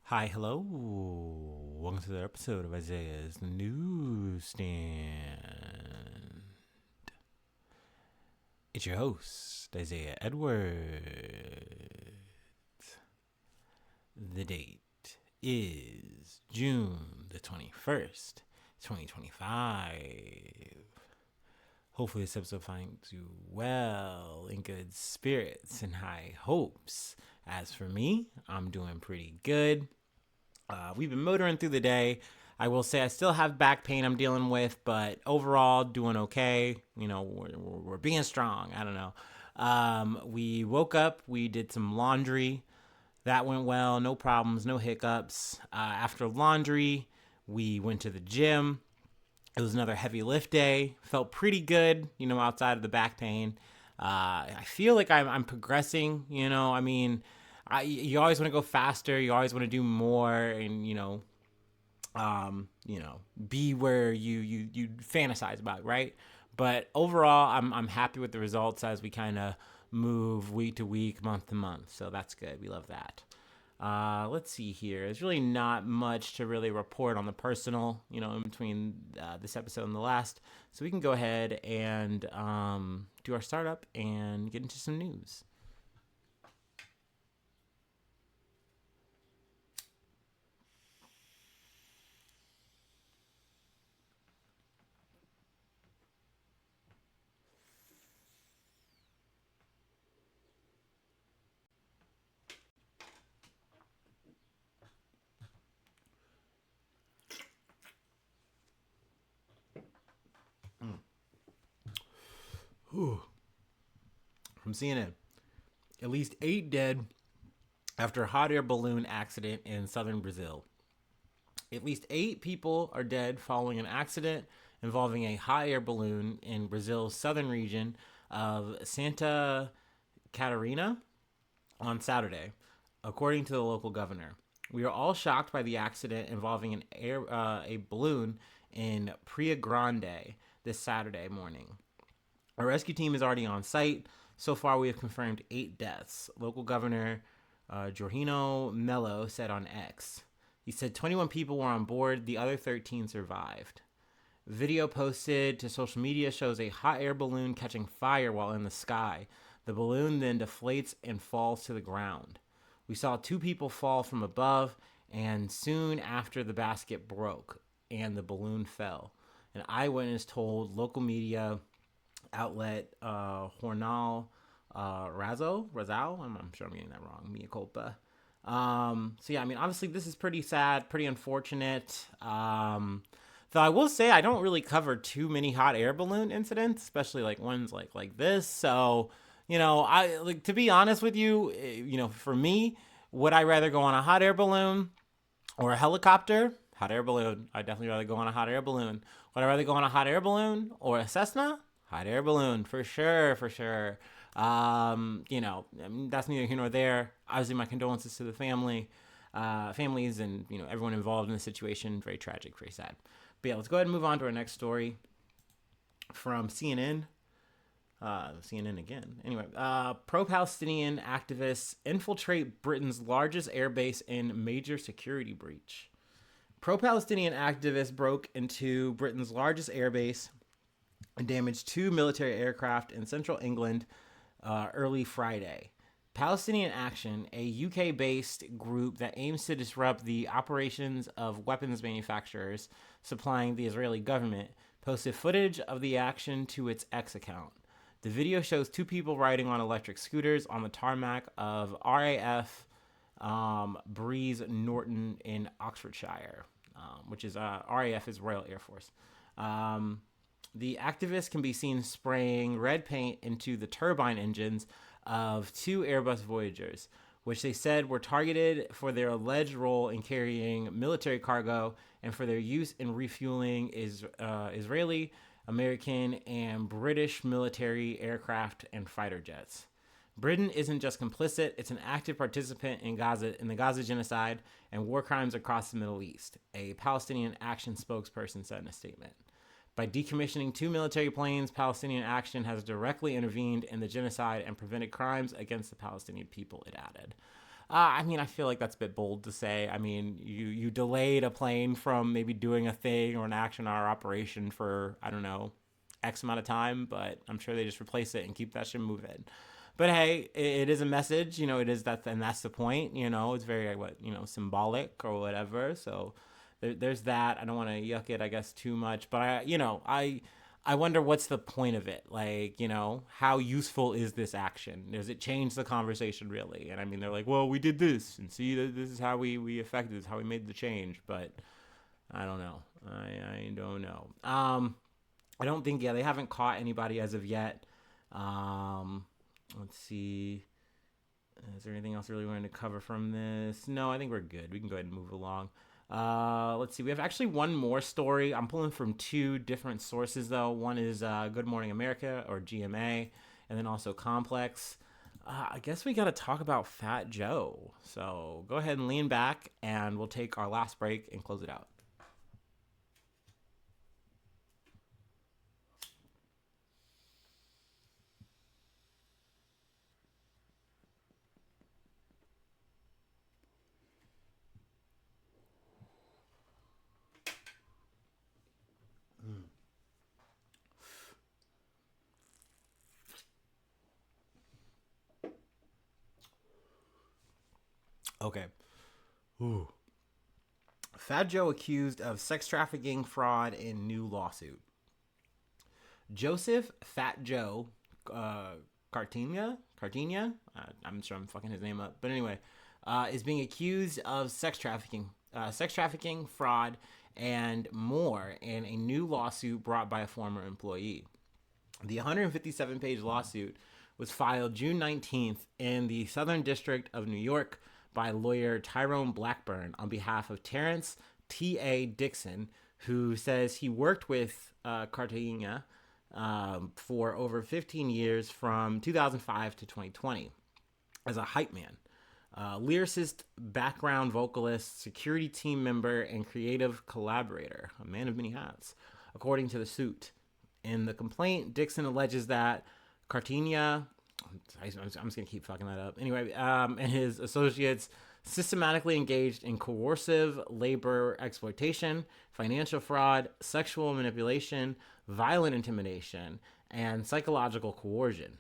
Hi, hello. Welcome to the episode of Isaiah's Newsstand. It's your host, Isaiah Edwards. The date is June the 21st, 2025. Hopefully, this episode finds you well, in good spirits, and high hopes. As for me, I'm doing pretty good. We've been motoring through the day. I will say I still have back pain I'm dealing with, but overall doing okay. We're being strong. I don't know. We woke up. We did some laundry. That went well. No problems. No hiccups. After laundry, we went to the gym. It was another heavy lift day. Felt pretty good, outside of the back pain. I feel like I'm progressing. You always want to go faster. You always want to do more, and be where you fantasize about, right? But overall, I'm happy with the results as we kind of move week to week, month to month. So that's good. We love that. Let's see here. There's really not much to really report on the personal, in between this episode and the last. So we can go ahead and do our startup and get into some news. From CNN, at least 8 dead after a hot air balloon accident in southern Brazil. At least 8 people are dead following an accident involving a hot air balloon in Brazil's southern region of Santa Catarina on Saturday, according to the local governor. We are all shocked by the accident involving a balloon in Praia Grande this Saturday morning. Our rescue team is already on site. So far, we have confirmed 8 deaths. Local Governor Jorginho Melo said on X. He said 21 people were on board, the other 13 survived. Video posted to social media shows a hot air balloon catching fire while in the sky. The balloon then deflates and falls to the ground. We saw 2 people fall from above, and soon after the basket broke and the balloon fell. An eyewitness told local media outlet Jornal Razal. I'm sure I'm getting that wrong. Mea culpa. Obviously this is pretty sad, pretty unfortunate. Though I will say I don't really cover too many hot air balloon incidents, especially like ones like this. So, I like to be honest with you. For me, would I rather go on a hot air balloon or a helicopter? Hot air balloon. I'd definitely rather go on a hot air balloon. Would I rather go on a hot air balloon or a Cessna? Hot air balloon, for sure, for sure. That's neither here nor there. Obviously, my condolences to the families, and everyone involved in the situation. Very tragic, very sad. But yeah, let's go ahead and move on to our next story from CNN. CNN again. Anyway, pro-Palestinian activists infiltrate Britain's largest airbase in major security breach. Pro-Palestinian activists broke into Britain's largest airbase and damaged 2 military aircraft in central England early Friday. Palestinian Action, a UK based group that aims to disrupt the operations of weapons manufacturers supplying the Israeli government, posted footage of the action to its X account. The video shows 2 people riding on electric scooters on the tarmac of RAF Breeze Norton in Oxfordshire, which is RAF is Royal Air Force. The activists can be seen spraying red paint into the turbine engines of 2 Airbus Voyagers, which they said were targeted for their alleged role in carrying military cargo and for their use in refueling Israeli, American, and British military aircraft and fighter jets. Britain isn't just complicit, it's an active participant in the Gaza genocide and war crimes across the Middle East, a Palestinian Action spokesperson said in a statement. By decommissioning 2 military planes, Palestinian Action has directly intervened in the genocide and prevented crimes against the Palestinian people, it added. I mean, I feel like that's a bit bold to say. I mean, you delayed a plane from maybe doing a thing or an action or operation for, I don't know, X amount of time, but I'm sure they just replace it and keep that shit moving. But hey, it is a message, it is that, and that's the point, it's very, symbolic or whatever. So there's that. I don't want to yuck it, I guess, too much, but I wonder what's the point of it. Like, how useful is this action? Does it change the conversation really? And I mean, they're like, well, we did this, and see, this is how we affected, this is how we made the change. But I don't know. I don't know. I don't think, yeah, they haven't caught anybody as of yet. Um, let's see. Is there anything else really wanting to cover from this? No, I think we're good. We can go ahead and move along. Let's see. We have actually one more story. I'm pulling from two different sources, though. One is Good Morning America, or GMA, and then also Complex. I guess we got to talk about Fat Joe. So go ahead and lean back, and we'll take our last break and close it out. Okay. Ooh. Fat Joe accused of sex trafficking fraud in new lawsuit. Joseph Fat Joe Cartinia, I'm sure I'm fucking his name up, but anyway, is being accused of sex trafficking, fraud, and more in a new lawsuit brought by a former employee. The 157-page lawsuit was filed June 19th in the Southern District of New York by lawyer Tyrone Blackburn on behalf of Terrence T.A. Dixon, who says he worked with Cartagena for over 15 years from 2005 to 2020 as a hype man, lyricist, background vocalist, security team member, and creative collaborator, a man of many hats, according to the suit. In the complaint, Dixon alleges that Cartagena, I'm just going to keep fucking that up. Anyway, and his associates systematically engaged in coercive labor exploitation, financial fraud, sexual manipulation, violent intimidation, and psychological coercion.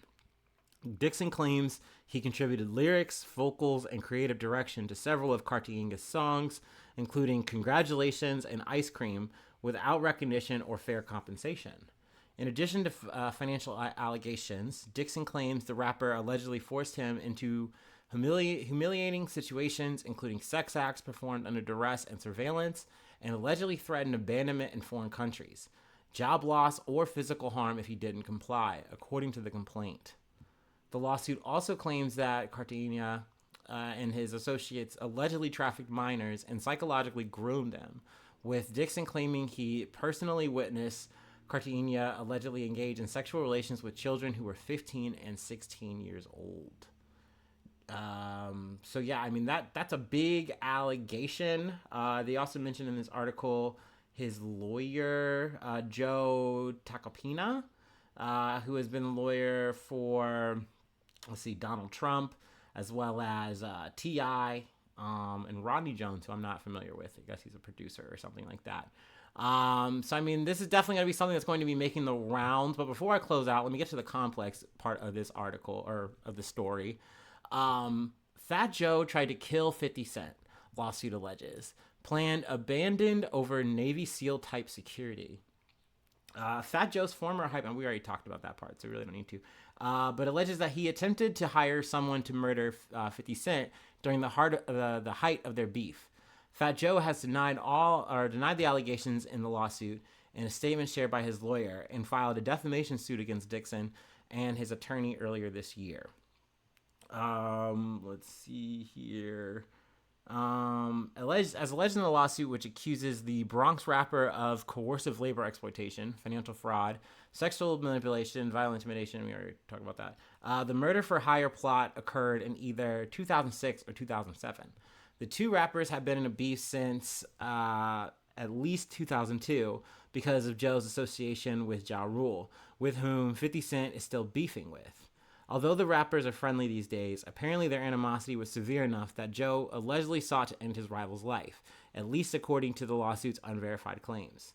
Dixon claims he contributed lyrics, vocals, and creative direction to several of Cartagena's songs, including Congratulations and Ice Cream, without recognition or fair compensation. In addition to financial allegations, Dixon claims the rapper allegedly forced him into humiliating situations, including sex acts performed under duress and surveillance, and allegedly threatened abandonment in foreign countries, job loss, or physical harm if he didn't comply, according to the complaint. The lawsuit also claims that Cartagena and his associates allegedly trafficked minors and psychologically groomed them, with Dixon claiming he personally witnessed Cartagena allegedly engaged in sexual relations with children who were 15 and 16 years old. So yeah, I mean that's a big allegation. They also mentioned in this article his lawyer, Joe Tacopina, who has been a lawyer for, Donald Trump, as well as T.I. And Rodney Jones, who I'm not familiar with. I guess he's a producer or something like that. So, I mean, this is definitely going to be something that's going to be making the rounds. But before I close out, let me get to the complex part of this article, or of the story. Fat Joe tried to kill 50 Cent, lawsuit alleges. Plan abandoned over Navy SEAL type security. Fat Joe's former hype, and we already talked about that part, so we really don't need to, but alleges that he attempted to hire someone to murder 50 Cent during the height of their beef. Fat Joe has denied the allegations in the lawsuit in a statement shared by his lawyer, and filed a defamation suit against Dixon and his attorney earlier this year. Let's see here. Alleged in the lawsuit, which accuses the Bronx rapper of coercive labor exploitation, financial fraud, sexual manipulation, violent intimidation. We already talked about that. The murder for hire plot occurred in either 2006 or 2007. The two rappers have been in a beef since at least 2002 because of Joe's association with Ja Rule, with whom 50 Cent is still beefing with. Although the rappers are friendly these days, apparently their animosity was severe enough that Joe allegedly sought to end his rival's life, at least according to the lawsuit's unverified claims.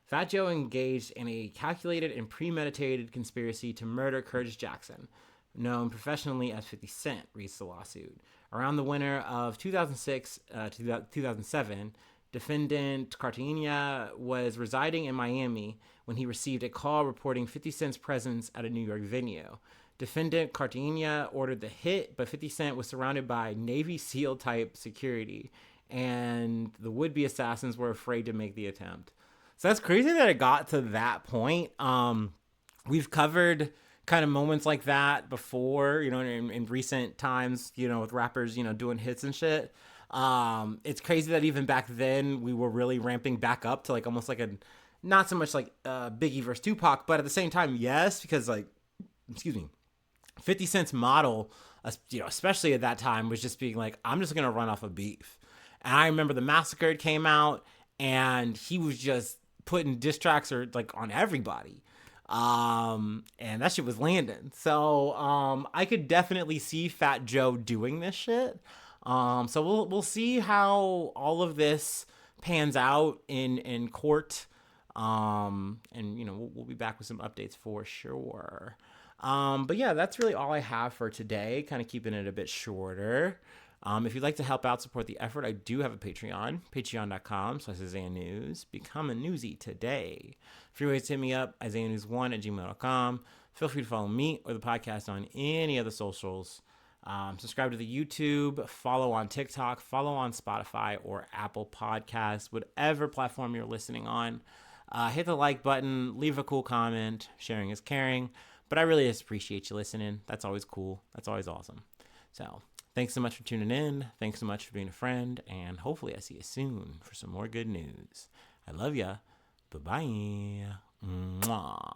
Fat Joe engaged in a calculated and premeditated conspiracy to murder Curtis Jackson, known professionally as 50 Cent, reads the lawsuit. Around the winter of 2006 to 2007, defendant Cartagena was residing in Miami when he received a call reporting 50 Cent's presence at a New York venue. Defendant Cartagena ordered the hit, but 50 Cent was surrounded by Navy SEAL type security, and the would-be assassins were afraid to make the attempt. So that's crazy that it got to that point. We've covered kind of moments like that before, in recent times, with rappers, doing hits and shit. It's crazy that even back then we were really ramping back up to like almost like not so much like Biggie versus Tupac, but at the same time, yes, because 50 Cent's model, especially at that time, was just being like, I'm just going to run off of beef. And I remember The Massacre came out and he was just putting diss tracks on everybody. And that shit was landing. So I could definitely see Fat Joe doing this shit. So we'll see how all of this pans out in court. And we'll be back with some updates for sure. But yeah, that's really all I have for today. Kind of keeping it a bit shorter. If you'd like to help out, support the effort, I do have a Patreon, patreon.com/IsaiahNews. Become a newsie today. Free ways to hit me up, IsaiahNews1@gmail.com. Feel free to follow me or the podcast on any other socials. Subscribe to the YouTube, follow on TikTok, follow on Spotify or Apple Podcasts, whatever platform you're listening on. Hit the like button, leave a cool comment. Sharing is caring. But I really just appreciate you listening. That's always cool. That's always awesome. So thanks so much for tuning in. Thanks so much for being a friend. And hopefully I see you soon for some more good news. I love ya. Bye-bye. Mwah.